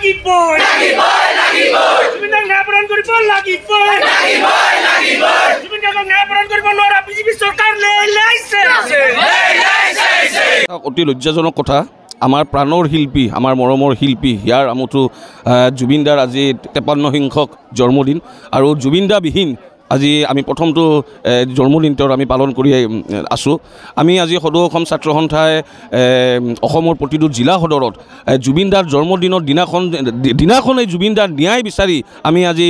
লাগিবই জুবিনক ন্যায় প্ৰদান কৰিব লাগিবই জুবিন গাৰ্গক ন্যায় প্ৰদান কৰিব নোৱাৰা বিজেপি চৰকাৰ লেইছে অতি লজ্জাজনক কথা আমাৰ প্ৰাণৰ শিল্পী আমাৰ মৰমৰ শিল্পী ইয়াৰ আমঠু জুবিনদাৰ আজি 53 সংখ্যক জন্মদিন আৰু জুবিনদা বিহীন আজি আমি প্ৰথমটো জন্মদিনটোৰ আমি পালন কৰি আছোঁ আমি আজি সদৌ অসম ছাত্ৰ সন্থাই অসমৰ প্ৰতিটো জিলা সদৰত জুবিনদাৰ জন্মদিনৰ দিনাখনেই জুবিনদাৰ ন্যায় বিচাৰি আমি আজি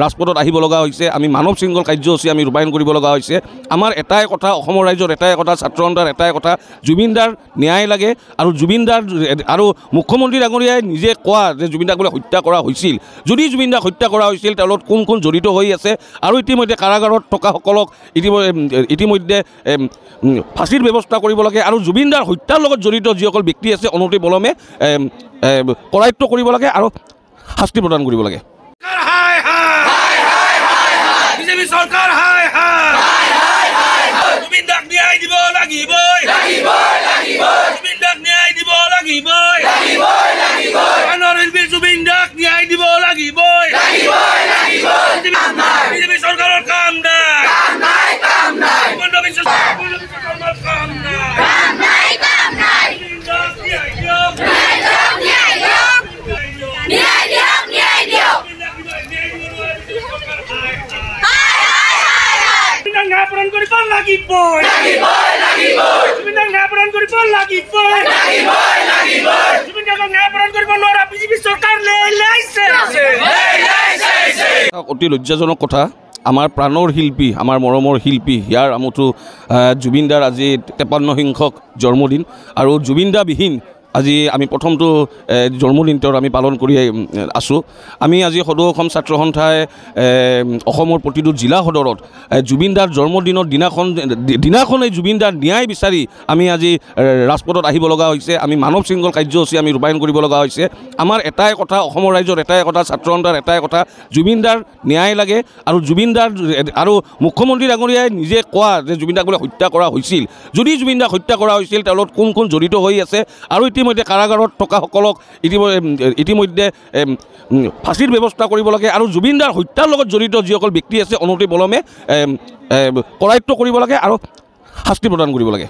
ৰাজপথত আহিব লগা হৈছে আমি মানৱ শৃংখল কাৰ্যসূচী আমি ৰূপায়ণ কৰিব লগা হৈছে আমাৰ এটাই কথা অসমৰ ৰাইজৰ এটাই কথা ছাত্ৰ সন্থাৰ এটাই কথা জুবিনদাৰ ন্যায় লাগে আৰু জুবিনদাৰ আৰু মুখ্যমন্ত্ৰী ডাঙৰীয়াই নিজে কোৱা যে জুবিনদাক বোলে হত্যা কৰা হৈছিল যদি জুবিনদাক হত্যা কৰা হৈছিল তেওঁৰ লগত কোন জড়িত হৈ আছে আৰু ইতিমধ্যে কাৰাগাৰত থকাসকলক ইতিমধ্যে ফাঁচীৰ ব্যৱস্থা কৰিব লাগে আৰু জুবিনদাৰ হত্যাৰ লগত জড়িত যিসকল ব্যক্তি আছে অনতি পলমে কৰায়ত্ব কৰিব লাগে আৰু শাস্তি প্ৰদান কৰিব লাগে বিজেপি চৰকাৰ জুবিনদাক ন্যায় দিব লাগিবই জুবিনদাক ন্যায় দিব লাগিবই প্ৰাণৰ শিল্পী জুবিনদাক ন্যায় দিব লাগিবই বিজেপি চৰকাৰৰ কাম নাই হিমন্ত বিশ্ব শৰ্মাৰ কাম নাই ন্যায় প্ৰদান কৰিব লাগিবই জুবিনক ন্যায় প্ৰদান কৰিব লাগিবই জুবিন গাৰ্গক ন্যায় প্ৰদান কৰিব নোৱাৰা বিজেপি চৰকাৰ লেইছে অতি লজ্জাজনক কথা আমাৰ প্ৰাণৰ শিল্পী আমাৰ মৰমৰ শিল্পী ইয়াৰ আমঠু জুবিনদাৰ আজি 53 সংখ্যক জন্মদিন আৰু জুবিনদা বিহীন আজি আমি প্ৰথমটো জন্মদিনটোৰ আমি পালন কৰি আছোঁ আমি আজি সদৌ অসম ছাত্ৰ সন্থাই অসমৰ প্ৰতিটো জিলা সদৰত জুবিনদাৰ জন্মদিনৰ দিনাখনেই জুবিনদাৰ ন্যায় বিচাৰি আমি আজি ৰাজপথত আহিব লগা হৈছে আমি মানৱ শৃংখল কাৰ্যসূচী আমি ৰূপায়ণ কৰিব লগা হৈছে আমাৰ এটাই কথা অসমৰ ৰাইজৰ এটাই কথা ছাত্ৰ সন্থাৰ এটাই কথা জুবিনদাৰ ন্যায় লাগে আৰু জুবিনদাৰ আৰু মুখ্যমন্ত্ৰী ডাঙৰীয়াই নিজে কোৱা যে জুবিনদাক বোলে হত্যা কৰা হৈছিল যদি জুবিনদাক হত্যা কৰা হৈছিল তেওঁৰ লগত কোন জড়িত হৈ আছে আৰু ইতিমধ্যে কাৰাগাৰত থকাসকলক ইতিমধ্যে ফাঁচীৰ ব্যৱস্থা কৰিব লাগে আৰু জুবিনদাৰ হত্যাৰ লগত জড়িত যিসকল ব্যক্তি আছে অনতি পলমে কৰায়ত্ব কৰিব লাগে আৰু শাস্তি প্ৰদান কৰিব লাগে